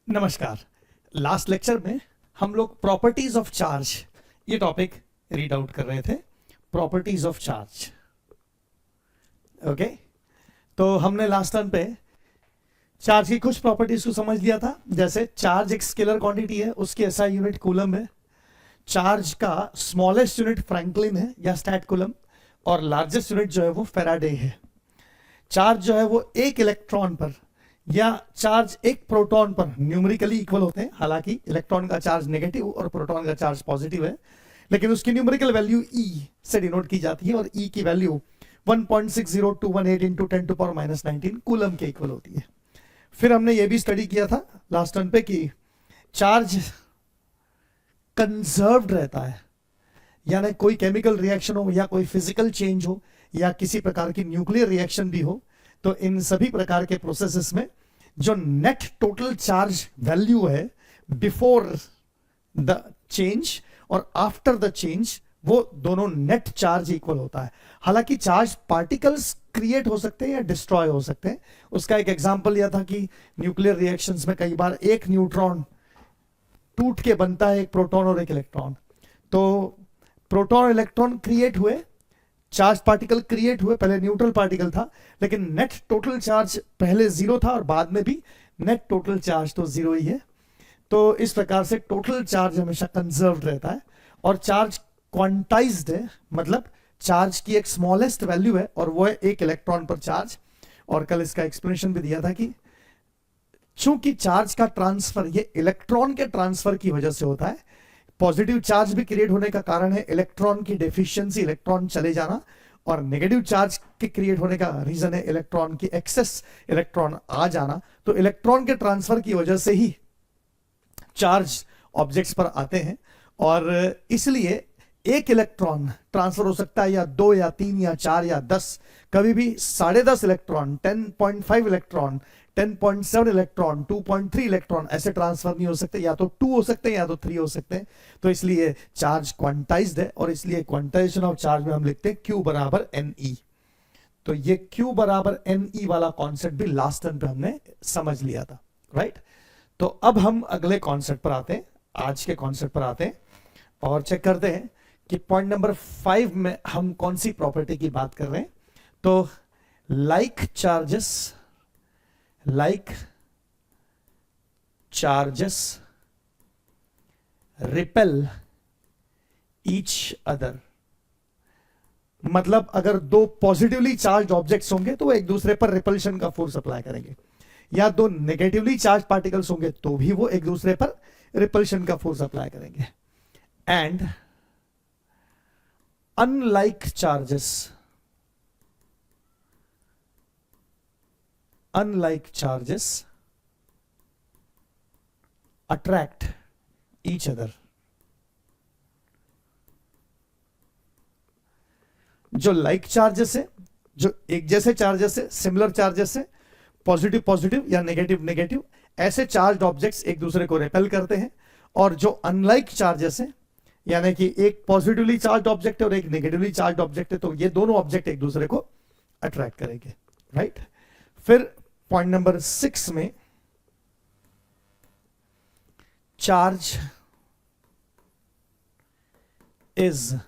नमस्कार। Last lecture में हम लोग प्रॉपर्टीज ऑफ चार्ज ये टॉपिक रीड आउट कर रहे थे। Properties of charge, okay. तो हमने लास्ट टर्न पे चार्ज की कुछ प्रॉपर्टीज को समझ लिया था, जैसे चार्ज एक स्केलर क्वांटिटी है, उसकी एसआई यूनिट कूलम है। चार्ज का स्मॉलेस्ट यूनिट फ्रैंकलिन है या स्टैट कूलम, और लार्जेस्ट यूनिट जो है वो फेराडे है। चार्ज जो है वो एक इलेक्ट्रॉन पर या चार्ज एक प्रोटॉन पर न्यूमेरिकली इक्वल होते हैं। हालांकि इलेक्ट्रॉन का चार्ज नेगेटिव और प्रोटॉन का चार्ज पॉजिटिव है, लेकिन उसकी न्यूमेरिकल वैल्यू E से डिनोट की जाती है, और E की वैल्यू 1.60218 इंटू 10⁻19 कूलम के इक्वल होती है। फिर हमने ये भी स्टडी किया था लास्ट टर्न पे कि चार्ज कंजर्व्ड रहता है, यानी कोई केमिकल रिएक्शन हो या कोई फिजिकल चेंज हो या किसी प्रकार की न्यूक्लियर रिएक्शन भी हो, तो इन सभी प्रकार के प्रोसेसेस में जो नेट टोटल चार्ज वैल्यू है बिफोर द चेंज और आफ्टर द चेंज, वो दोनों नेट चार्ज इक्वल होता है। हालांकि चार्ज पार्टिकल्स क्रिएट हो सकते हैं या डिस्ट्रॉय हो सकते हैं। उसका एक एग्जांपल यह था कि न्यूक्लियर रिएक्शंस में कई बार एक न्यूट्रॉन टूट के बनता है एक प्रोटॉन और एक इलेक्ट्रॉन। तो प्रोटॉन और इलेक्ट्रॉन क्रिएट हुए, चार्ज पार्टिकल क्रिएट हुए, पहले न्यूट्रल पार्टिकल था, लेकिन नेट टोटल चार्ज पहले जीरो था और बाद में भी नेट टोटल चार्ज तो जीरो ही है। तो इस प्रकार से टोटल चार्ज हमेशा कंजर्व्ड रहता है, और चार्ज क्वांटाइज्ड है, मतलब चार्ज की एक स्मॉलेस्ट वैल्यू है और वो है एक इलेक्ट्रॉन पर चार्ज। और कल इसका एक्सप्लेनेशन भी दिया था कि चूंकि चार्ज का ट्रांसफर ये इलेक्ट्रॉन के ट्रांसफर की वजह से होता है, पॉजिटिव चार्ज भी क्रिएट होने का कारण है इलेक्ट्रॉन की डेफिशिएंसी, इलेक्ट्रॉन चले जाना, और नेगेटिव चार्ज के क्रिएट होने का रीजन है इलेक्ट्रॉन की एक्सेस, इलेक्ट्रॉन आ जाना। तो इलेक्ट्रॉन के ट्रांसफर की वजह से ही चार्ज ऑब्जेक्ट्स पर आते हैं, और इसलिए एक इलेक्ट्रॉन ट्रांसफर हो सकता है या 2 या 3 या 4 या 10, कभी भी 10.5 इलेक्ट्रॉन, 10.5 इलेक्ट्रॉन, 10.7 इलेक्ट्रॉन, 2.3 इलेक्ट्रॉन ऐसे ट्रांसफर नहीं हो सकते। या तो 2 हो सकते हैं या तो 3 हो सकते हैं। तो इसलिए चार्ज क्वांटाइज्ड है, और इसलिए क्वांटाइजेशन ऑफ चार्ज में हम लिखते हैं Q बराबर NE। तो ये Q बराबर NE वाला कॉन्सेप्ट भी लास्ट टर्म पे हमने समझ लिया था, राइट। तो अब हम अगले कॉन्सेप्ट पर आते हैं, आज के कॉन्सेप्ट पर आते हैं और चेक करते हैं कि पॉइंट नंबर 5 में हम कौन सी प्रॉपर्टी की बात कर रहे हैं। तो like charges repel each other, मतलब अगर दो पॉजिटिवली चार्ज ऑब्जेक्ट्स होंगे तो वो एक दूसरे पर रिपल्शन का फोर्स अप्लाई करेंगे, या दो नेगेटिवली चार्ज पार्टिकल्स होंगे तो भी वो एक दूसरे पर रिपल्शन का फोर्स अप्लाई करेंगे। And unlike charges attract each other. जो लाइक चार्जेस है, जो एक जैसे चार्जेस है, सिमिलर चार्जेस है, पॉजिटिव पॉजिटिव या नेगेटिव नेगेटिव, ऐसे चार्ज ऑब्जेक्ट्स एक दूसरे को रिपेल करते हैं। और जो अनलाइक चार्जेस है, यानी कि एक पॉजिटिवली चार्ज ऑब्जेक्ट है और एक नेगेटिवली चार्ज ऑब्जेक्ट है, तो ये दोनों ऑब्जेक्ट एक दूसरे को अट्रैक्ट करेंगे, राइट। फिर पॉइंट नंबर 6 में charge is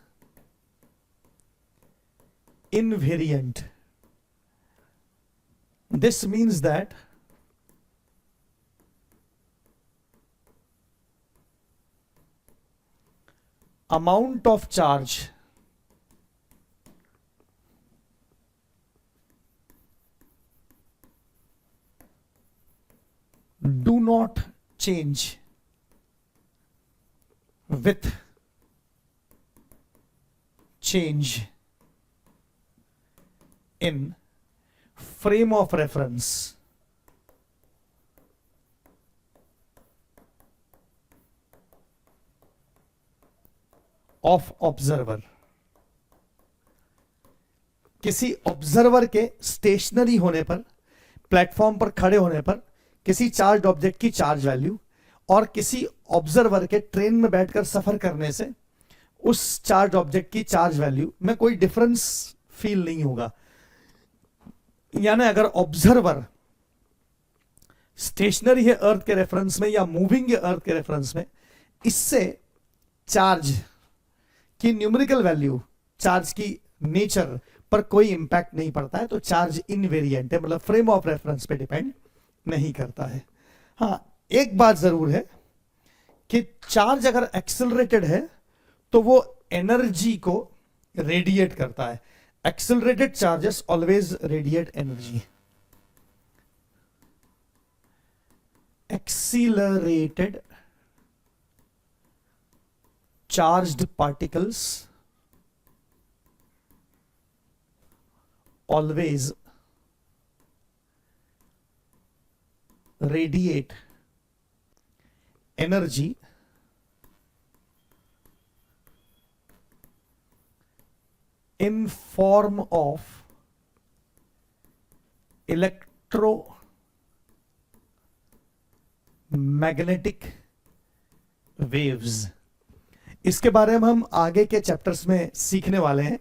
invariant. This means that amount of charge do not change with change in frame of reference of observer। किसी ऑब्जर्वर के स्टेशनरी होने पर, प्लेटफॉर्म पर खड़े होने पर, किसी चार्ज ऑब्जेक्ट की चार्ज वैल्यू और किसी ऑब्जर्वर के ट्रेन में बैठकर सफर करने से उस चार्ज ऑब्जेक्ट की चार्ज वैल्यू में कोई डिफरेंस फील नहीं होगा। यानी अगर ऑब्जर्वर स्टेशनरी है अर्थ के रेफरेंस में या मूविंग है अर्थ के रेफरेंस में, इससे चार्ज की न्यूमेरिकल वैल्यू, चार्ज की नेचर पर कोई इंपैक्ट नहीं पड़ता है। तो चार्ज इनवेरिएंट है, मतलब फ्रेम ऑफ रेफरेंस पे डिपेंड नहीं करता है। हाँ, एक बात जरूर है कि चार्ज अगर एक्सेलरेटेड है तो वो एनर्जी को रेडिएट करता है। Accelerated charges always radiate energy. Accelerated charged particles always radiate energy in form of electromagnetic waves। इसके बारे में हम आगे के चैप्टर्स में सीखने वाले हैं।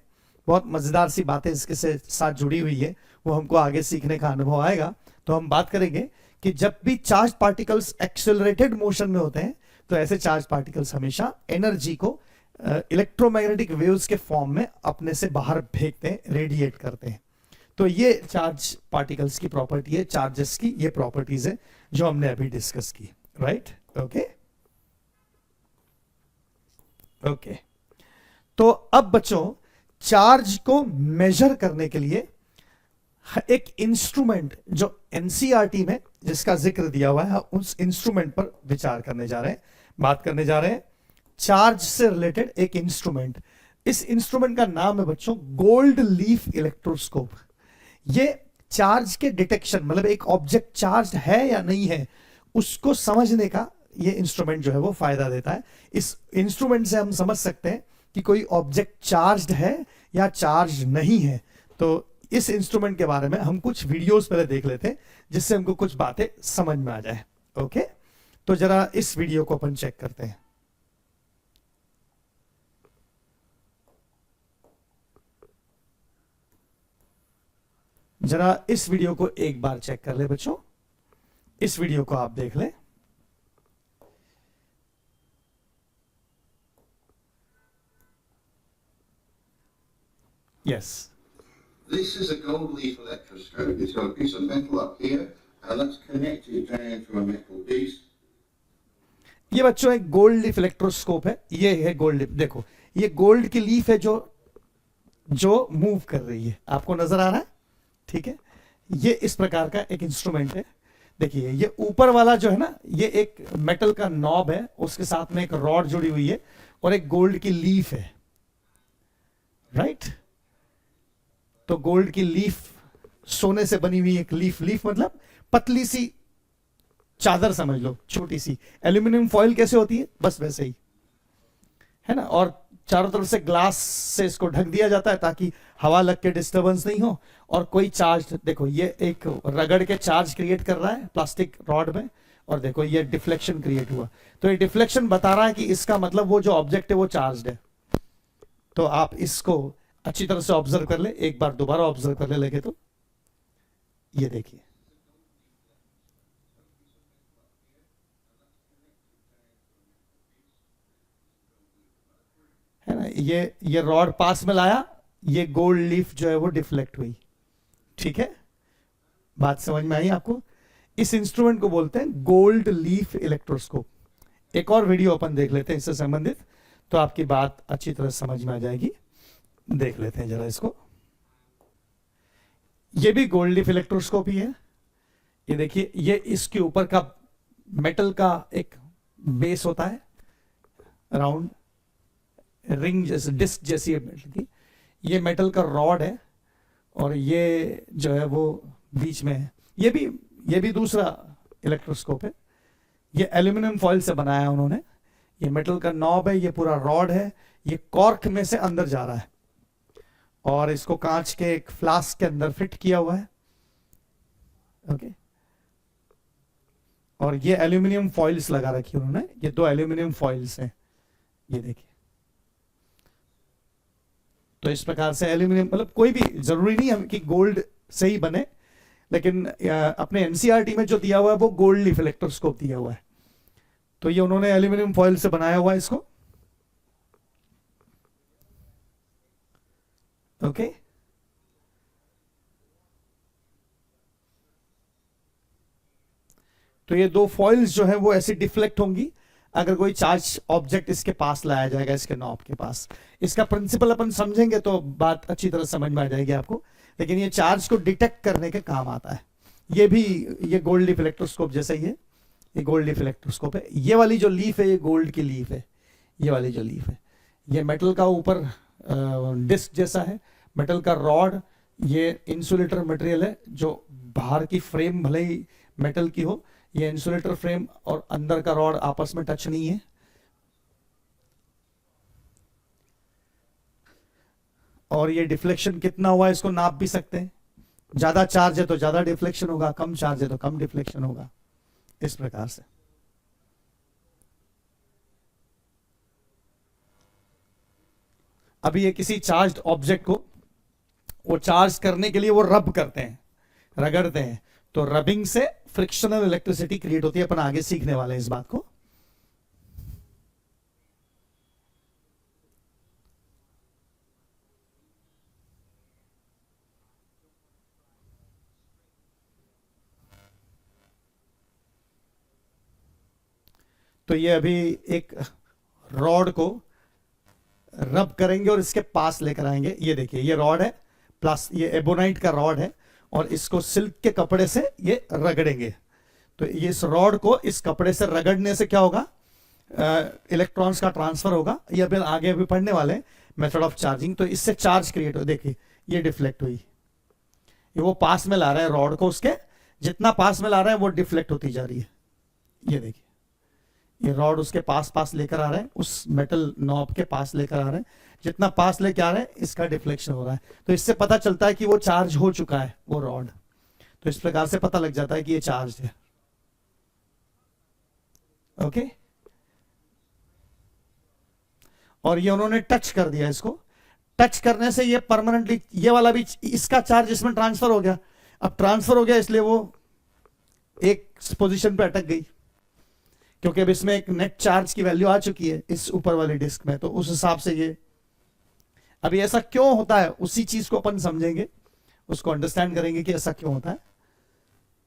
बहुत मजेदार सी बातें इसके साथ जुड़ी हुई है, वो हमको आगे सीखने का अनुभव आएगा। तो हम बात करेंगे कि जब भी चार्ज पार्टिकल्स एक्सेलरेटेड मोशन में होते हैं तो ऐसे चार्ज पार्टिकल्स हमेशा एनर्जी को इलेक्ट्रोमैग्नेटिक वेव्स के फॉर्म में अपने से बाहर फेंकते हैं, रेडिएट करते हैं। तो ये चार्ज पार्टिकल्स की प्रॉपर्टी है, चार्जेस की ये प्रॉपर्टीज है जो हमने अभी डिस्कस की। Right, okay okay. तो अब बच्चों, चार्ज को मेजर करने के लिए एक इंस्ट्रूमेंट जो एनसीईआरटी में जिसका जिक्र दिया हुआ है, उस इंस्ट्रूमेंट पर विचार करने जा रहे हैं, बात करने जा रहे हैं। चार्ज से रिलेटेड एक इंस्ट्रूमेंट, इस इंस्ट्रूमेंट का नाम है बच्चों गोल्ड लीफ इलेक्ट्रोस्कोप। ये चार्ज के डिटेक्शन, मतलब एक ऑब्जेक्ट चार्ज है या नहीं है उसको समझने का ये इंस्ट्रूमेंट जो है वो फायदा देता है। इस इंस्ट्रूमेंट से हम समझ सकते हैं कि कोई ऑब्जेक्ट चार्ज्ड है या चार्ज नहीं है। तो इस इंस्ट्रूमेंट के बारे में हम कुछ वीडियोस पहले देख लेते हैं जिससे हमको कुछ बातें समझ में आ जाए। ओके, तो जरा इस वीडियो को अपन चेक करते हैं। जरा इस वीडियो को एक बार चेक कर ले बच्चों, इस वीडियो को आप देख लें। Yes. This is a gold leaf electroscope. It's got a piece of metal up here, and that's connected down to a metal piece. ये बच्चों एक गोल्ड लीफ इलेक्ट्रोस्कोप है। ये है गोल्ड लीफ, देखो ये गोल्ड की लीफ है जो मूव कर रही है, आपको नजर आ रहा है? ठीक है, ये इस प्रकार का एक इंस्ट्रूमेंट है। देखिए ये ऊपर वाला जो है ना, ये एक मेटल का नॉब है, उसके साथ में एक रॉड जुड़ी हुई है और एक गोल्ड की लीफ है। राइट, तो गोल्ड की लीफ, सोने से बनी हुई एक लीफ, लीफ मतलब पतली सी चादर समझ लो, छोटी सी। एल्यूमिनियम फॉइल कैसे होती है, बस वैसे ही है ना। और चारों तरफ से ग्लास से इसको ढक दिया जाता है ताकि हवा लग के डिस्टर्बेंस नहीं हो। और कोई चार्ज, देखो ये एक रगड़ के चार्ज क्रिएट कर रहा है प्लास्टिक रॉड में, और देखो ये डिफ्लेक्शन क्रिएट हुआ। तो ये डिफ्लेक्शन बता रहा है कि इसका मतलब वो जो ऑब्जेक्ट है वो चार्ज है। तो आप इसको अच्छी तरह से ऑब्जर्व कर ले, एक बार दोबारा ऑब्जर्व कर ले लगे तो। ये देखिए, है ना, ये रॉड पास में लाया, ये गोल्ड लीफ जो है वो डिफ्लेक्ट हुई। ठीक है, बात समझ में आई आपको? इस इंस्ट्रूमेंट को बोलते हैं गोल्ड लीफ इलेक्ट्रोस्कोप। एक और वीडियो अपन देख लेते हैं इससे संबंधित, तो आपकी बात अच्छी तरह समझ में आ जाएगी। देख लेते हैं जरा इसको। ये भी गोल्ड लीफ इलेक्ट्रोस्कोप ही है। ये देखिए, ये इसके ऊपर का मेटल का एक बेस होता है, राउंड रिंग जैसे, डिस्क जैसी है मेटल की। ये मेटल का रॉड है और ये जो है वो बीच में है। ये भी दूसरा इलेक्ट्रोस्कोप है। ये एल्यूमिनियम फॉइल से बनाया है उन्होंने। ये मेटल का नॉब है, ये पूरा रॉड है, ये कॉर्क में से अंदर जा रहा है और इसको कांच के एक फ्लास्क के अंदर फिट किया हुआ है। ओके, और ये एल्यूमिनियम फॉइल्स लगा रखी है उन्होंने। ये दो एल्यूमिनियम फॉइल्स हैं, ये देखिए। तो इस प्रकार से एल्यूमिनियम, मतलब कोई भी जरूरी नहीं है कि गोल्ड से ही बने, लेकिन अपने एनसीईआरटी में जो दिया हुआ है वो गोल्ड लीफ इलेक्ट्रोस्कोप दिया हुआ है। तो ये उन्होंने एल्यूमिनियम फॉइल से बनाया हुआ है इसको। ओके तो ये दो फॉइल्स जो है वो ऐसे डिफ्लेक्ट होंगी अगर कोई चार्ज ऑब्जेक्ट इसके पास लाया जाएगा, इसके नॉब के पास। इसका प्रिंसिपल अपन समझेंगे तो बात अच्छी तरह समझ में आ जाएगी आपको, लेकिन ये चार्ज को डिटेक्ट करने के काम आता है। ये भी ये गोल्ड लीफ इलेक्ट्रोस्कोप जैसा ही है, ये गोल्ड लीफ इलेक्ट्रोस्कोप है। ये वाली जो लीफ है ये गोल्ड की लीफ है, ये वाली जो लीफ है ये मेटल का ऊपर डिस्क जैसा है, मेटल का रॉड, ये इंसुलेटर मटेरियल है जो बाहर की फ्रेम भले ही मेटल की हो, ये इंसुलेटर फ्रेम और अंदर का रॉड आपस में टच नहीं है। और ये डिफ्लेक्शन कितना हुआ है इसको नाप भी सकते हैं। ज्यादा चार्ज है तो ज्यादा डिफ्लेक्शन होगा, कम चार्ज है तो कम डिफ्लेक्शन होगा, इस प्रकार से। अभी ये किसी चार्ज ऑब्जेक्ट को वो चार्ज करने के लिए वो रब करते हैं, रगड़ते हैं, तो रबिंग से फ्रिक्शनल इलेक्ट्रिसिटी क्रिएट होती है। अपन आगे सीखने वाले हैं इस बात को। तो ये अभी एक रॉड को रब करेंगे और इसके पास लेकर आएंगे। ये देखिए ये रॉड है प्लस ये एबोनाइट का रॉड है और इसको सिल्क के कपड़े से ये रगड़ेंगे। तो ये इस रॉड को इस कपड़े से रगड़ने से क्या होगा, इलेक्ट्रॉन्स का ट्रांसफर होगा। ये अभी आगे अभी पढ़ने वाले हैं मेथड ऑफ चार्जिंग। तो इससे चार्ज क्रिएट हो, देखिए ये डिफ्लेक्ट हुई, ये वो पास में ला रहा है रॉड को, उसके जितना पास में ला रहा है वो डिफ्लेक्ट होती जा रही है। ये देखिए ये रॉड उसके पास पास लेकर आ रहा है, उस मेटल नॉब के पास लेकर आ रहा है, जितना पास लेके आ रहा है इसका डिफ्लेक्शन हो रहा है। तो इससे पता चलता है कि वो चार्ज हो चुका है वो रॉड। तो इस प्रकार से पता लग जाता है कि ये चार्ज है। ओके और ये उन्होंने टच कर दिया, इसको टच करने से ये परमानेंटली ये वाला भी इसका चार्ज इसमें ट्रांसफर हो गया। अब ट्रांसफर हो गया इसलिए वो एक पोजीशन पे अटक गई, क्योंकि अब इसमें एक नेट चार्ज की वैल्यू आ चुकी है इस ऊपर वाले डिस्क में। तो उस हिसाब से ये अभी ऐसा क्यों होता है उसी चीज को अपन समझेंगे, उसको अंडरस्टैंड करेंगे कि ऐसा क्यों होता है।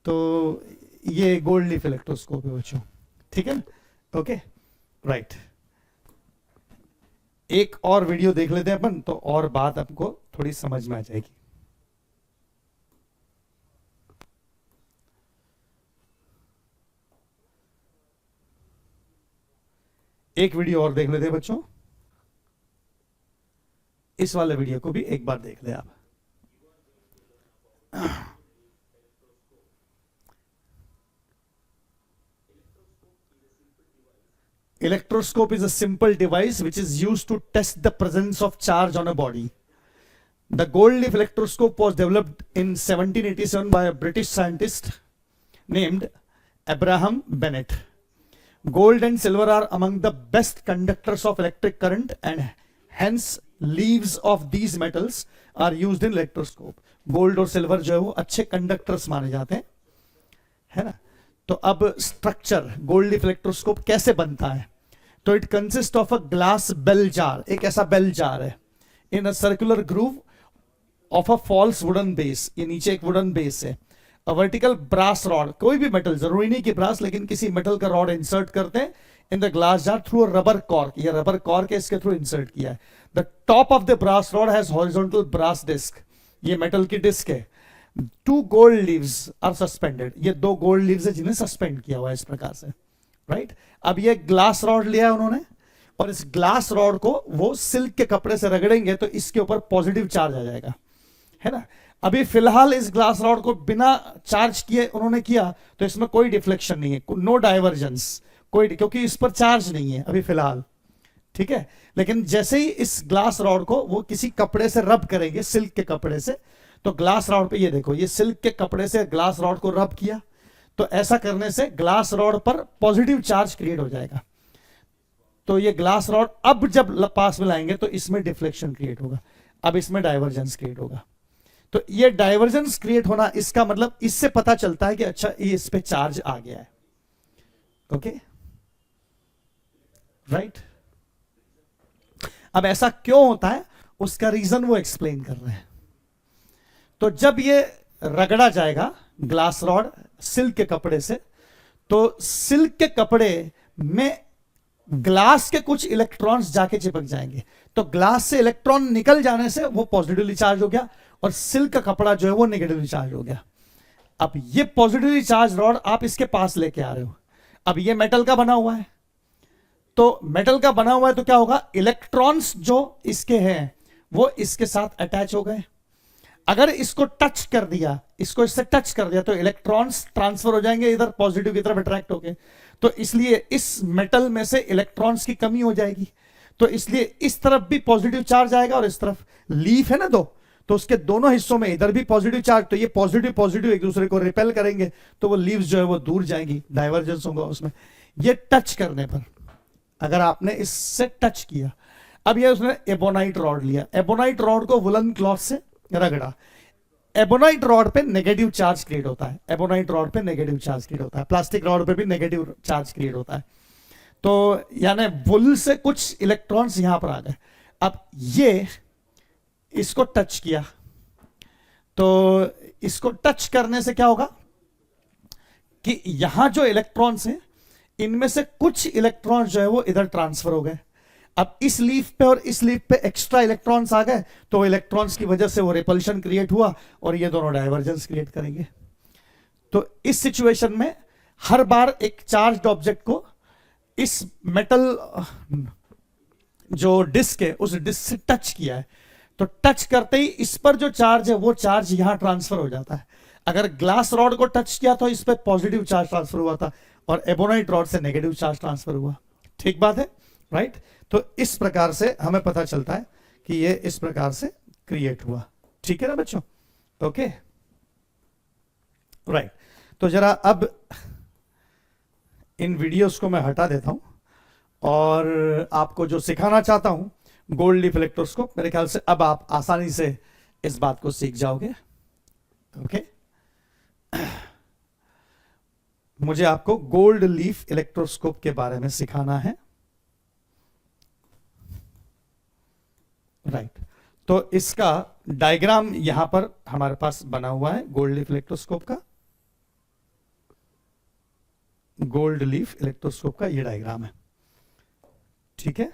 तो ये गोल्ड लीफ इलेक्ट्रोस्कोप है बच्चों, ठीक है ना। ओके राइट, एक और वीडियो देख लेते हैं अपन तो और बात आपको थोड़ी समझ में आ जाएगी। एक वीडियो और देख लेते हैं बच्चों, इस वाले वीडियो को भी एक बार देख ले आप। Electroscope is a simple device which is used to test the presence of charge on a body. The gold leaf electroscope was developed in 1787 by a British scientist named Abraham Bennett. Gold and silver are among the best conductors of electric current and hence leaves of these metals are used in electroscope. Gold और silver जो है वो अच्छे conductors माने जाते हैं, है ना। तो अब स्ट्रक्चर गोल्ड लीफ इलेक्ट्रोस्कोप कैसे बनता है, तो it consist of a glass bell jar, एक ऐसा बेल जार है in a circular groove of a false wooden base, ये नीचे एक वुडन बेस है। अ वर्टिकल ब्रास रॉड, कोई भी मेटल, जरूरी नहीं कि ब्रास, लेकिन किसी मेटल का रॉड इंसर्ट करते हैं in the glass jar through a rubber cork, ये रबर कॉर्क है इसके थ्रू इंसर्ट किया है। The top of the brass rod has horizontal brass disc, ये मेटल की डिस्क है। 2 गोल्ड लीव्स आर सस्पेंडेड, ये 2 गोल्ड लीव्स है जिन्हें सस्पेंड किया हुआ है इस प्रकार से, राइट। अब ये ग्लास रॉड लिया है उन्होंने और इस ग्लास रॉड को वो सिल्क के कपड़े से रगड़ेंगे तो इसके ऊपर पॉजिटिव चार्ज आ जाएगा, है ना। अभी फिलहाल इस ग्लास रॉड को बिना चार्ज किए उन्होंने किया तो इसमें कोई डिफ्लेक्शन नहीं है, नो डाइवर्जेंस, कोई, क्योंकि इस पर चार्ज नहीं है अभी फिलहाल, ठीक है। लेकिन जैसे ही इस ग्लास रॉड को वो किसी कपड़े से रब करेंगे, सिल्क के कपड़े से, तो ग्लास रॉड पे ये देखो, ये सिल्क के कपड़े से ग्लास रॉड को रब किया, तो ऐसा करने से ग्लास रॉड पर पॉजिटिव चार्ज क्रिएट हो जाएगा। तो ये ग्लास रॉड अब जब पास में लाएंगे तो इसमें डिफ्लेक्शन क्रिएट होगा, अब इसमें डाइवर्जेंस क्रिएट होगा। तो ये डाइवर्जेंस क्रिएट होना, इसका मतलब इससे पता चलता है कि अच्छा ये इस पे चार्ज आ गया है. Okay, right. अब ऐसा क्यों होता है, उसका रीजन वो एक्सप्लेन कर रहे हैं. तो जब ये रगड़ा जाएगा ग्लास रॉड सिल्क के कपड़े से, तो सिल्क के कपड़े में ग्लास के कुछ इलेक्ट्रॉन्स जाके चिपक जाएंगे. तो ग्लास से इलेक्ट्रॉन निकल जाने से वो पॉजिटिवली चार्ज हो गया और सिल्क का कपड़ा जो है वो नेगेटिवली चार्ज हो गया. अब ये पॉजिटिवली चार्ज रॉड आप इसके पास लेके आ रहे हो. अब ये मेटल का बना हुआ है, तो मेटल का बना हुआ है तो क्या होगा, इलेक्ट्रॉन्स जो इसके हैं वो इसके साथ अटैच हो गए. अगर इसको टच कर दिया, इसको इससे टच कर दिया, तो इलेक्ट्रॉन्स ट्रांसफर हो जाएंगे इधर पॉजिटिव की तरफ अट्रैक्ट होके. तो इसलिए इस मेटल में से इलेक्ट्रॉन्स की कमी हो जाएगी. तो इसलिए इस तरफ भी पॉजिटिव चार्ज आएगा और इस तरफ लीफ है ना दो, तो उसके दोनों हिस्सों में इधर भी पॉजिटिव चार्ज. तो ये पॉजिटिव पॉजिटिव एक दूसरे को रिपेल करेंगे, तो वो लीव्स जो है वो दूर जाएंगी, डाइवर्जेंस होगा उसमें. ये टच करने पर, अगर आपने इससे टच किया, अब ये उसने एबोनाइट रॉड लिया, एबोनाइट रॉड को वुलन क्लॉथ से रगड़ा, एबोनाइट रॉड पे नेगेटिव चार्ज क्रिएट होता है. एबोनाइट रॉड पे नेगेटिव चार्ज क्रिएट होता है. प्लास्टिक रॉड पे भी नेगेटिव चार्ज क्रिएट होता है. तो यानी वुल से कुछ इलेक्ट्रॉन्स यहां पर आ गए. अब ये इसको टच किया, तो इसको टच करने से क्या होगा कि यहां जो इलेक्ट्रॉन्स हैं इनमें से कुछ इलेक्ट्रॉन्स जो है वो इधर ट्रांसफर हो गए. अब इस लीफ पे और इस लीफ पे एक्स्ट्रा इलेक्ट्रॉन्स आ गए, तो इलेक्ट्रॉन्स की वजह से वो रिपल्शन क्रिएट हुआ और ये दोनों डाइवर्जेंस क्रिएट करेंगे. तो इस सिचुएशन में हर बार एक चार्ज्ड ऑब्जेक्ट को इस मेटल जो डिस्क है उस डिस्क से टच किया है, तो टच करते ही इस पर जो चार्ज है वो चार्ज यहां ट्रांसफर हो जाता है. अगर ग्लास रॉड को टच किया तो इस पर पॉजिटिव चार्ज ट्रांसफर हुआ था और एबोनाइट रॉड से नेगेटिव चार्ज ट्रांसफर हुआ. ठीक बात है, राइट. तो इस प्रकार से हमें पता चलता है कि ये इस प्रकार से क्रिएट हुआ. ठीक है ना बच्चों, ओके, राइट. तो जरा अब इन वीडियोस को मैं हटा देता हूं और आपको जो सिखाना चाहता हूं गोल्ड लीफ इलेक्ट्रोस्कोप, मेरे ख्याल से अब आप आसानी से इस बात को सीख जाओगे. ओके, मुझे आपको गोल्ड लीफ इलेक्ट्रोस्कोप के बारे में सिखाना है, राइट. तो इसका डायग्राम यहां पर हमारे पास बना हुआ है गोल्ड लीफ इलेक्ट्रोस्कोप का. गोल्ड लीफ इलेक्ट्रोस्कोप का ये डायग्राम है, ठीक है,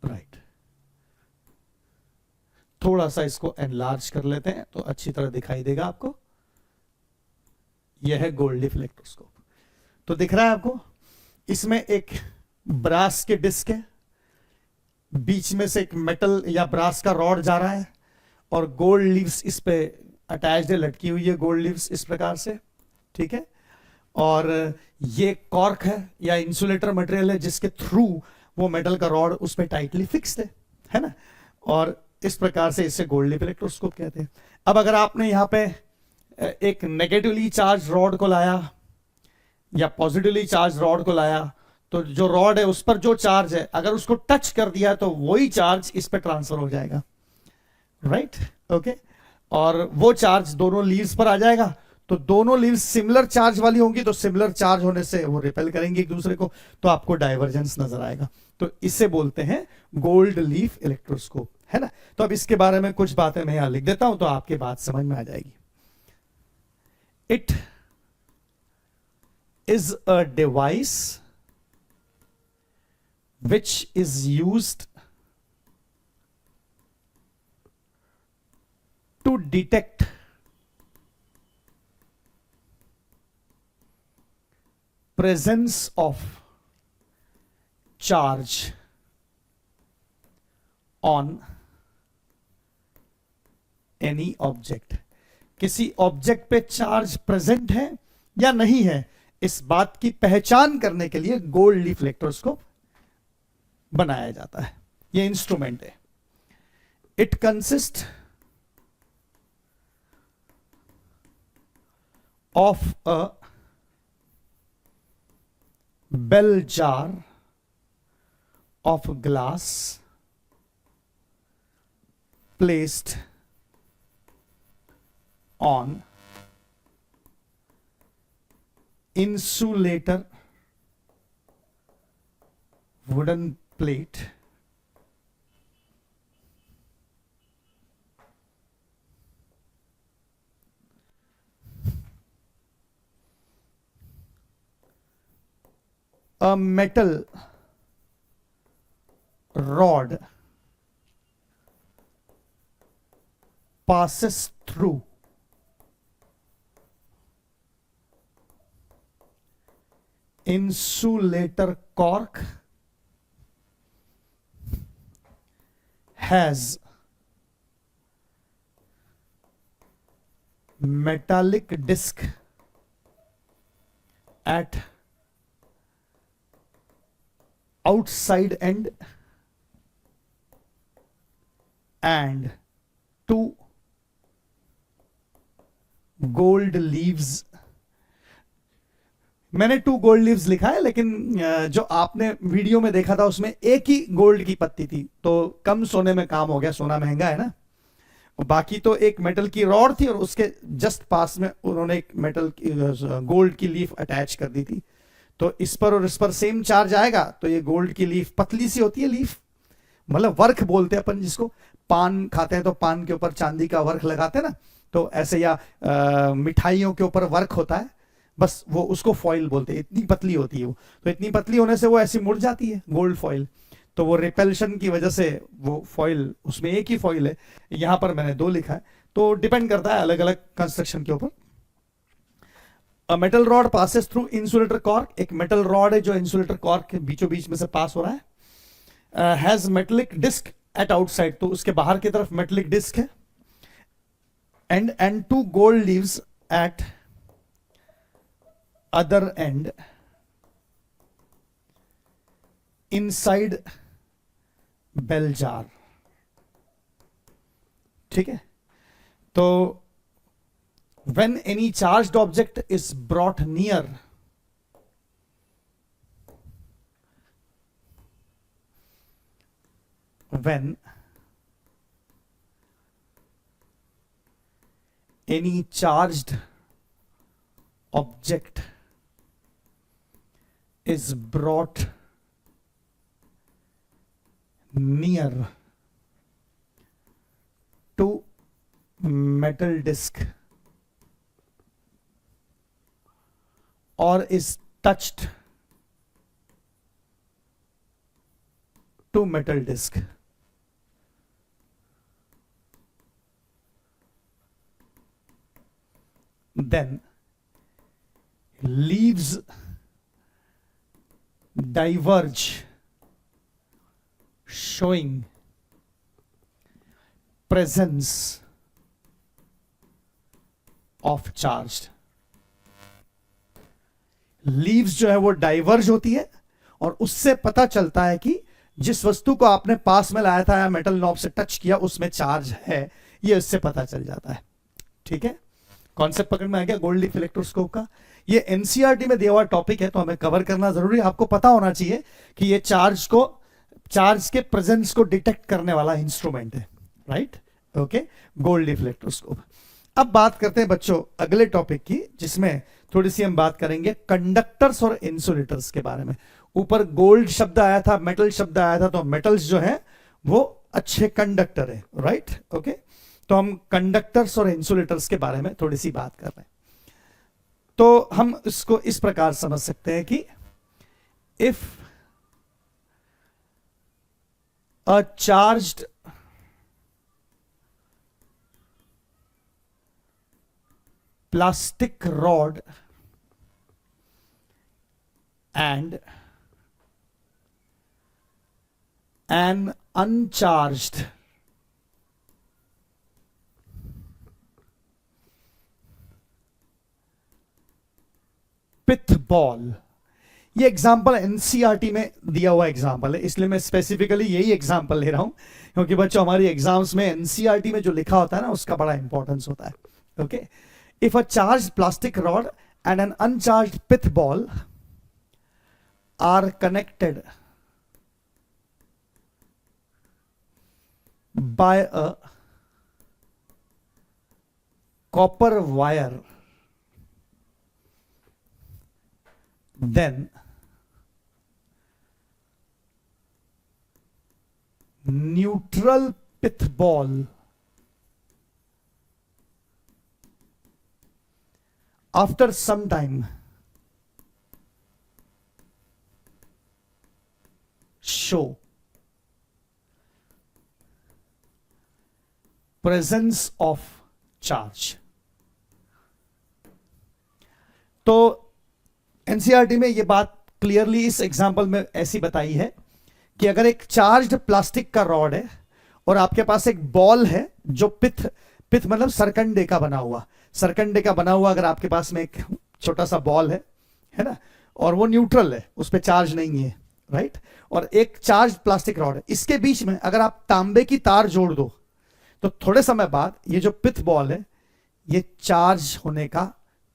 राइट. थोड़ा सा इसको एनलार्ज कर लेते हैं तो अच्छी तरह दिखाई देगा आपको. यह है गोल्ड लीफ इलेक्ट्रोस्कोप. तो दिख रहा है आपको, इसमें एक ब्रास के डिस्क है, बीच में से एक मेटल या ब्रास का रॉड जा रहा है और गोल्ड लीव्स इस पे अटैच्ड है, लटकी हुई है गोल्ड लीव्स इस प्रकार से. ठीक है, और ये कॉर्क है या इंसुलेटर मटेरियल है जिसके थ्रू वो मेटल का रॉड उस पे टाइटली फिक्स्ड है ना. और इस प्रकार से इसे गोल्ड लीफ इलेक्ट्रोस्कोप कहते हैं. अब अगर आपने यहाँ पे एक नेगेटिवली चार्ज रॉड को लाया या पॉजिटिवली चार्ज रॉड को लाया, तो जो रॉड है उस पर जो चार्ज है अगर उसको टच कर दिया तो वही चार्ज इस पर ट्रांसफर हो जाएगा, राइट. ओके, और वो चार्ज दोनों लीव्स पर आ जाएगा. तो दोनों लीव्स सिमिलर चार्ज वाली होंगी, तो सिमिलर चार्ज होने से वो रिपेल करेंगे एक दूसरे को, तो आपको डाइवर्जेंस नजर आएगा. तो इसे बोलते हैं गोल्ड लीफ इलेक्ट्रोस्कोप, है ना. तो अब इसके बारे में कुछ बातें मैं यहां लिख देता हूं तो आपकी बात समझ में आ जाएगी. It is a device which is used to detect presence of charge on any object. किसी ऑब्जेक्ट पे चार्ज प्रेजेंट है या नहीं है, इस बात की पहचान करने के लिए गोल्ड लीफ इलेक्ट्रोस्कोप बनाया जाता है. ये इंस्ट्रूमेंट है. It consist of a bell jar of glass placed on insulator wooden plate a metal rod passes through insulator cork has metallic disc at outside end and two gold leaves. मैंने 2 gold leaves लिखा है, लेकिन जो आपने video में देखा था उसमें एक ही गोल्ड की पत्ती थी, तो कम सोने में काम हो गया, सोना महंगा है ना। बाकी तो एक मेटल की रॉड थी और उसके जस्ट पास में उन्होंने एक मेटल की गोल्ड की लीफ अटैच कर दी थी। तो इस पर और इस पर सेम चार्ज आएगा, तो ये गोल्ड की लीफ पतली सी होती है, लीफ मतलब वर्क बोलते हैं अपन जिसको। पान खाते हैं तो पान के ऊपर चांदी का वर्क लगाते हैं ना, तो ऐसे या मिठाइयों के ऊपर वर्क होता है, बस वो उसको फॉइल बोलते हैं। इतनी पतली होती है वो, तो इतनी पतली होने से वो ऐसी मुड़ जाती है गोल्ड फॉइल, तो वो रिपेल्शन की वजह से वो फॉइल, उसमें एक ही फॉइल है, यहां पर मैंने 2 लिखा है, तो डिपेंड करता है अलग अलग कंस्ट्रक्शन के ऊपर। A metal rod passes through insulator cork, एक मेटल रॉड है जो इंसुलेटर कॉर्क के बीचों बीच में से पास हो रहा है। Has metallic disc at outside, तो उसके बाहर की तरफ मेटलिक डिस्क है, and 2 gold leaves at other end inside bell jar। ठीक है, तो when any charged object is brought near when any charged object is brought near to metal disc or is touched to metal disc, then leaves diverge showing presence of charged। Leaves जो है वो diverge होती है और उससे पता चलता है कि जिस वस्तु को आपने पास में लाया था या मेटल नॉब से टच किया उसमें चार्ज है, ये उससे पता चल जाता है। ठीक है, कॉन्सेप्ट पकड़ में आ गया गोल्ड लीफ इलेक्ट्रोस्कोप का। ये एनसीईआरटी में दिया हुआ टॉपिक है, तो हमें कवर करना जरूरी है। आपको पता होना चाहिए कि ये चार्ज के प्रेजेंस को डिटेक्ट करने वाला इंस्ट्रूमेंट है, right. Okay, gold leaf electroscope. अब बात करते हैं बच्चों अगले टॉपिक की, जिसमें थोड़ी सी हम बात करेंगे कंडक्टर्स और इंसुलेटर्स के बारे में। ऊपर गोल्ड शब्द आया था, मेटल शब्द आया था, तो मेटल्स जो है वो अच्छे कंडक्टर है, राइट। ओके, तो हम कंडक्टर्स और इंसुलेटर्स के बारे में थोड़ी सी बात कर रहे हैं। तो हम इसको इस प्रकार समझ सकते हैं कि if a charged plastic rod and an uncharged pith ball, ये एग्जाम्पल एनसीईआरटी में दिया हुआ एग्जाम्पल है, इसलिए मैं स्पेसिफिकली यही एग्जाम्पल ले रहा हूं, क्योंकि बच्चों हमारी एग्जाम्स में एनसीईआरटी में जो लिखा होता है ना उसका बड़ा इंपॉर्टेंस होता है। Okay, if a charged plastic rod and an uncharged pith ball are connected by a copper wire, then neutral pith ball after some time show presence of charge। तो एनसीईआरटी में ये बात क्लियरली इस example में ऐसी बताई है कि अगर एक चार्ज्ड प्लास्टिक का रॉड है और आपके पास एक बॉल है जो पिथ मतलब सरकंडे का बना हुआ अगर आपके पास में एक छोटा सा बॉल है ना, और वो न्यूट्रल है, उस पर चार्ज नहीं है, राइट, और एक चार्ज प्लास्टिक रॉड है, इसके बीच में अगर आप तांबे की तार जोड़ दो तो थोड़े समय बाद ये जो पिथ बॉल है ये चार्ज होने का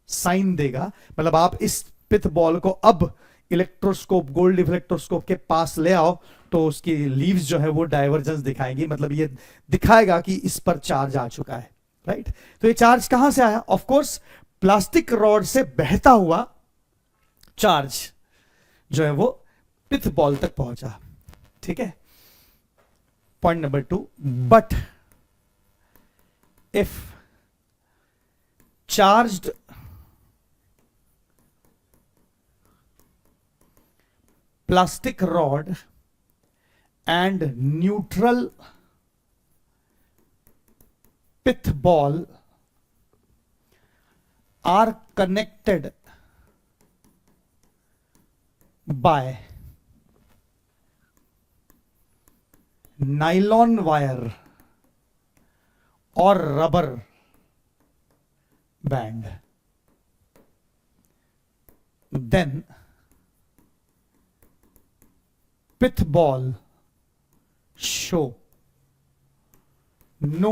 साइन देगा। मतलब आप इस पिथ बॉल को अब इलेक्ट्रोस्कोप, गोल्ड इलेक्ट्रोस्कोप के पास ले आओ तो उसकी लीव्स जो है वो डाइवर्जेंस दिखाएंगी, मतलब ये दिखाएगा कि इस पर चार्ज आ चुका है, राइट। तो ये चार्ज कहां से आया? ऑफ कोर्स प्लास्टिक रॉड से बहता हुआ चार्ज जो है वो पिथ बॉल तक पहुंचा, ठीक है। Point number 2, but if charged plastic rod and neutral pith ball are connected by nylon wire or rubber band, then pith ball show no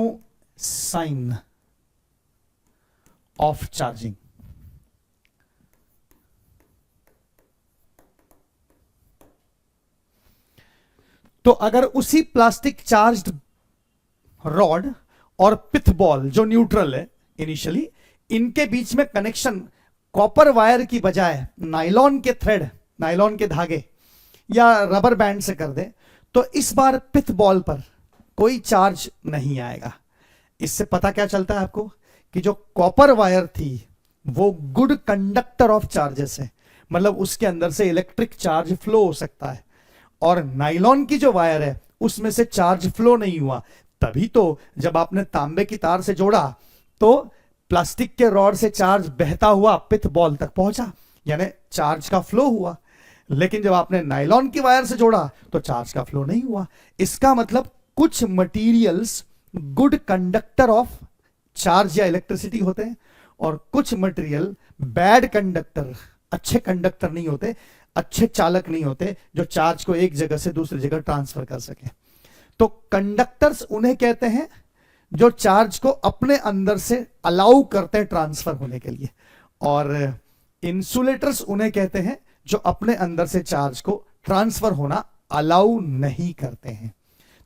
sign of charging। तो अगर उसी प्लास्टिक चार्ज्ड रॉड और pith ball जो neutral है initially, इनके बीच में connection copper wire की बजाय नायलॉन के थ्रेड, नायलॉन के धागे या रबर बैंड से कर दे तो इस बार पिथ बॉल पर कोई चार्ज नहीं आएगा। इससे पता क्या चलता है आपको कि जो कॉपर वायर थी वो गुड कंडक्टर ऑफ चार्जेस है, मतलब उसके अंदर से इलेक्ट्रिक चार्ज फ्लो हो सकता है, और नायलॉन की जो वायर है उसमें से चार्ज फ्लो नहीं हुआ। तभी तो जब आपने तांबे की तार से जोड़ा तो प्लास्टिक के रॉड से चार्ज बहता हुआ पिथ बॉल तक पहुंचा, यानी चार्ज का फ्लो हुआ। लेकिन जब आपने नायलॉन की वायर से जोड़ा तो चार्ज का फ्लो नहीं हुआ। इसका मतलब कुछ materials good conductor of charge या इलेक्ट्रिसिटी होते हैं और कुछ मटेरियल बैड कंडक्टर, अच्छे कंडक्टर नहीं होते, अच्छे चालक नहीं होते जो चार्ज को एक जगह से दूसरी जगह ट्रांसफर कर सके। तो कंडक्टर्स उन्हें कहते हैं जो चार्ज को अपने अंदर से अलाउ करते हैं ट्रांसफर होने के लिए, और इंसुलेटर्स उन्हें कहते हैं जो अपने अंदर से चार्ज को ट्रांसफर होना अलाउ नहीं करते हैं।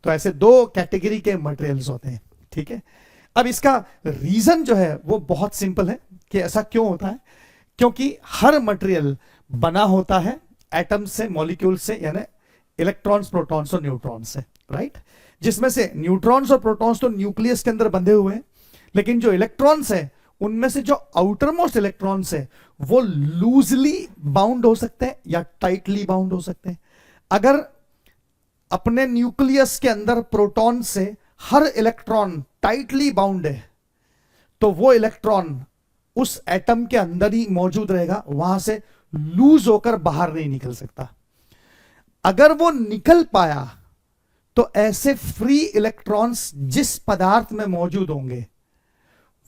तो ऐसे दो कैटेगरी के मटेरियल्स होते हैं, ठीक है। अब इसका रीजन जो है वो बहुत सिंपल है कि ऐसा क्यों होता है, क्योंकि हर मटेरियल बना होता है एटम से, मॉलिक्यूल से, यानी इलेक्ट्रॉन्स, प्रोटॉन्स और न्यूट्रॉन्स से, राइट। जिसमें से न्यूट्रॉन्स और प्रोटॉन्स तो न्यूक्लियस के अंदर बंधे हुए हैं, लेकिन जो इलेक्ट्रॉन्स है उनमें से जो आउटर मोस्ट इलेक्ट्रॉन्स है वो लूजली बाउंड हो सकते हैं या टाइटली बाउंड हो सकते हैं। अगर अपने न्यूक्लियस के अंदर प्रोटॉन से हर इलेक्ट्रॉन टाइटली बाउंड है तो वो इलेक्ट्रॉन उस एटम के अंदर ही मौजूद रहेगा, वहां से लूज होकर बाहर नहीं निकल सकता। अगर वो निकल पाया तो ऐसे फ्री इलेक्ट्रॉन्स जिस पदार्थ में मौजूद होंगे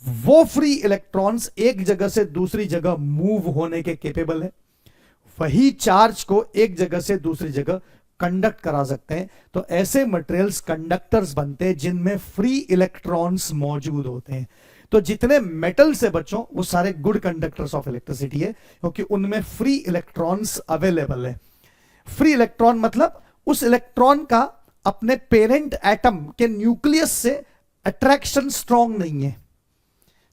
वो फ्री इलेक्ट्रॉन्स एक जगह से दूसरी जगह मूव होने के केपेबल है, वही चार्ज को एक जगह से दूसरी जगह कंडक्ट करा सकते हैं। तो ऐसे मटेरियल्स कंडक्टर्स बनते हैं जिनमें फ्री इलेक्ट्रॉन्स मौजूद होते हैं। तो जितने मेटल से बचो वो सारे गुड कंडक्टर्स ऑफ इलेक्ट्रिसिटी है, क्योंकि उनमें फ्री इलेक्ट्रॉन्स अवेलेबल है। फ्री इलेक्ट्रॉन मतलब उस इलेक्ट्रॉन का अपने पेरेंट एटम के न्यूक्लियस से अट्रैक्शन स्ट्रांग नहीं है।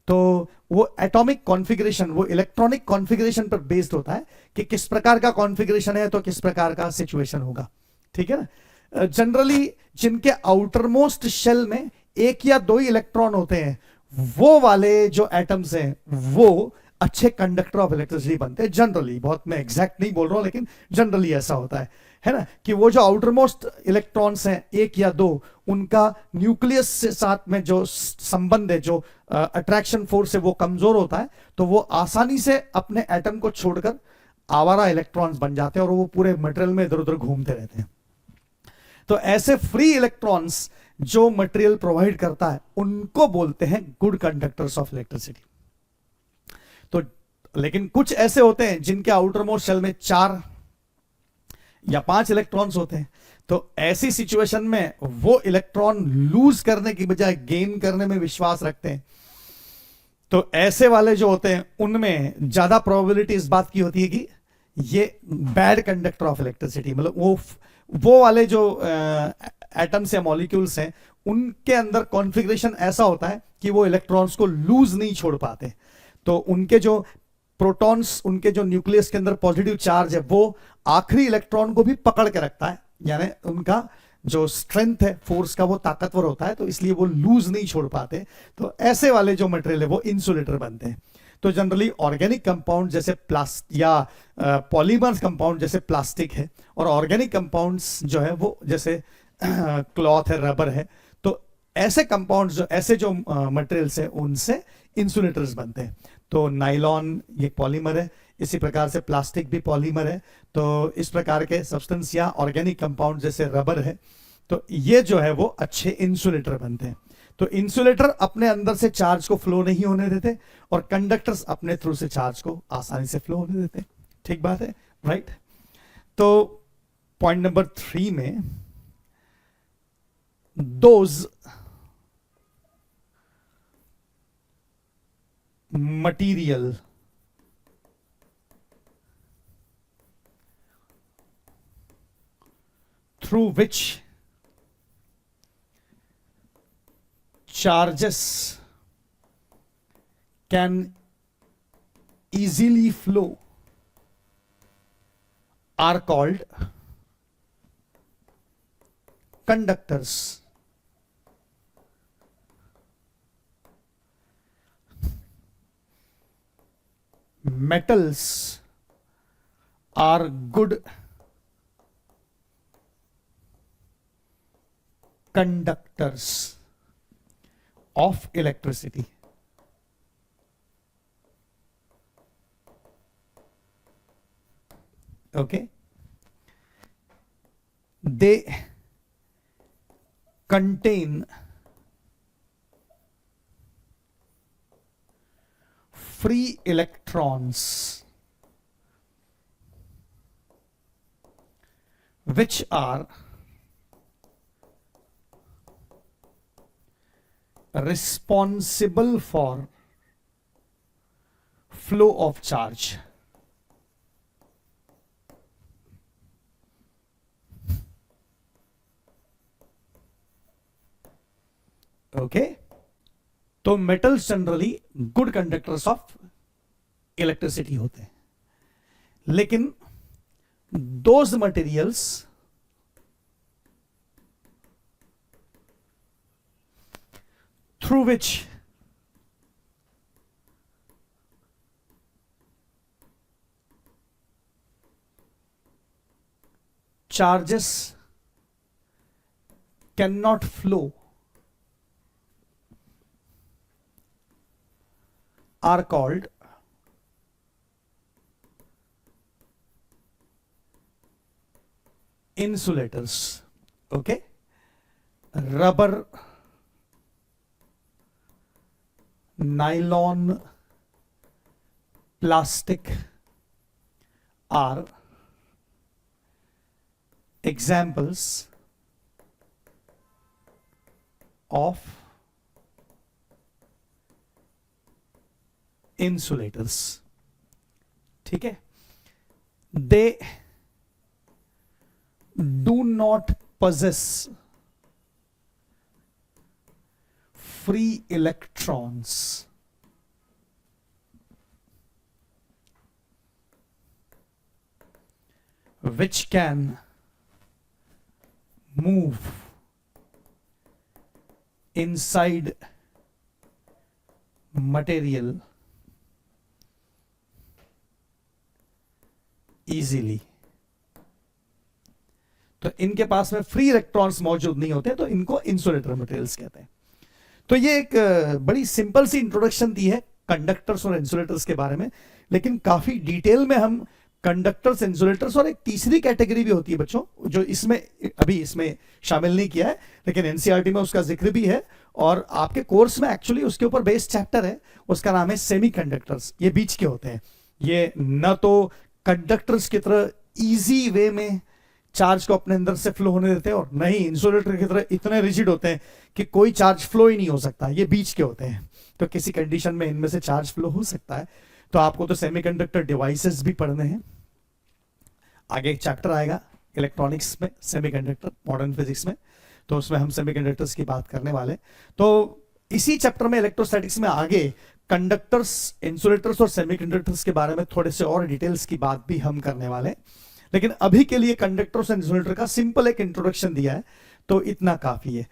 तो वो एटॉमिक कॉन्फ़िगरेशन, वो इलेक्ट्रॉनिक कॉन्फ़िगरेशन पर बेस्ड होता है कि किस प्रकार का कॉन्फ़िगरेशन है तो किस प्रकार का सिचुएशन होगा, ठीक है ना। जनरली जिनके आउटर मोस्ट शेल में एक या दो ही इलेक्ट्रॉन होते हैं, वो वाले जो एटम्स हैं वो अच्छे कंडक्टर ऑफ इलेक्ट्रिसिटी बनते हैं जनरली। बहुत मैं एग्जैक्ट नहीं बोल रहा हूं, लेकिन जनरली ऐसा होता है ना, कि वो जो आउटर मोस्ट इलेक्ट्रॉन्स हैं एक या दो, उनका न्यूक्लियस से साथ में जो संबंध है, जो अट्रैक्शन फोर्स है, वो कमजोर होता है, तो वो आसानी से अपने एटम को छोड़कर आवारा इलेक्ट्रॉन्स बन जाते हैं और वो पूरे मटेरियल में इधर उधर घूमते रहते हैं। तो ऐसे फ्री इलेक्ट्रॉन्स जो मटेरियल प्रोवाइड करता है उनको बोलते हैं गुड कंडक्टर्स ऑफ इलेक्ट्रिसिटी। तो लेकिन कुछ ऐसे होते हैं जिनके आउटर मोस्ट शेल में 4 या 5 इलेक्ट्रॉन्स होते हैं, तो ऐसी सिचुएशन में वो इलेक्ट्रॉन लूज करने की बजाय गेन करने में विश्वास रखते हैं। तो ऐसे वाले जो होते हैं उनमें ज्यादा प्रोबेबिलिटी इस बात की होती है कि ये बैड कंडक्टर ऑफ इलेक्ट्रिसिटी, मतलब वो वाले जो एटम्स या मॉलिक्यूल्स हैं उनके अंदर कॉन्फ़िगरेशन ऐसा होता है कि वो इलेक्ट्रॉन्स को लूज नहीं छोड़ पाते। तो उनके जो प्रोटॉन्स, उनके जो न्यूक्लियस के अंदर पॉजिटिव चार्ज है, वो आखिरी इलेक्ट्रॉन को भी पकड़ के रखता है, यानी उनका जो स्ट्रेंथ है फोर्स का वो ताकतवर होता है, तो इसलिए वो लूज नहीं छोड़ पाते। तो ऐसे वाले जो मटेरियल है वो इंसुलेटर बनते हैं। तो जनरली ऑर्गेनिक कंपाउंड जैसे प्लास्टिक या पॉलीमर्स कंपाउंड जैसे प्लास्टिक है, और ऑर्गेनिक कंपाउंड्स जो है वो जैसे क्लॉथ है, रबर है, तो ऐसे कंपाउंड्स जो ऐसे जो मटेरियल्स है उनसे इंसुलेटर्स बनते हैं। तो नाइलॉन ये पॉलीमर है, इसी प्रकार से प्लास्टिक भी पॉलीमर है। तो इस प्रकार के सब्सटेंस या ऑर्गेनिक कंपाउंड जैसे रबर है, तो ये जो है वो अच्छे इंसुलेटर बनते हैं। तो इंसुलेटर अपने अंदर से चार्ज को फ्लो नहीं होने देते और कंडक्टर्स अपने थ्रू से चार्ज को आसानी से फ्लो होने देते हैं। ठीक बात है, राइट। तो पॉइंट नंबर 3 में those material through which charges can easily flow are called conductors. Metals are good conductors of electricity. Okay, they contain free electrons which are responsible for flow of charge. Okay, तो metals generally good conductors of electricity होते हैं, लेकिन those materials through which charges can not flow are called insulators. Okay, rubber, nylon, plastic are examples of insulators. ठीक है, they do not possess free electrons which can move inside material easily. तो इनके पास में free electrons मौजूद नहीं होते, तो इनको इंसुलेटर मटेरियल्स कहते हैं. तो ये एक बड़ी सिंपल सी इंट्रोडक्शन दी है कंडक्टर्स और इंसुलेटर्स के बारे में, लेकिन काफी डिटेल में हम कंडक्टर्स, इंसुलेटर्स और एक तीसरी कैटेगरी भी होती है बच्चों, जो इसमें अभी इसमें शामिल नहीं किया है, लेकिन एनसीईआरटी में उसका जिक्र भी है और आपके कोर्स में एक्चुअली उसके ऊपर बेस्ड चैप्टर है, उसका नाम है सेमीकंडक्टर्स. ये बीच के होते हैं, ये न तो कंडक्टर्स की तरह इजी वे में चार्ज को अपने अंदर से फ्लो होने देते हैं और नहीं इंसुलेटर की तरह इतने रिजिड होते हैं कि कोई चार्ज फ्लो ही नहीं हो सकता. ये बीच के होते हैं, तो किसी कंडीशन में इनमें से चार्ज फ्लो हो सकता है. तो आपको तो सेमीकंडक्टर डिवाइसेस भी पढ़ने हैं. आगे एक चैप्टर आएगा इलेक्ट्रॉनिक्स में, सेमीकंडक्टर मॉडर्न फिजिक्स में, तो उसमें हम सेमीकंडक्टर्स की बात करने वाले. तो इसी चैप्टर में इलेक्ट्रोस्टैटिक्स में आगे कंडक्टर्स, इंसुलेटर्स और सेमीकंडक्टर्स के बारे में थोड़े से और डिटेल्स की बात भी हम करने वाले हैं. लेकिन अभी के लिए कंडक्टर्स और इंसुलेटर का सिंपल एक इंट्रोडक्शन दिया है, तो इतना काफी है.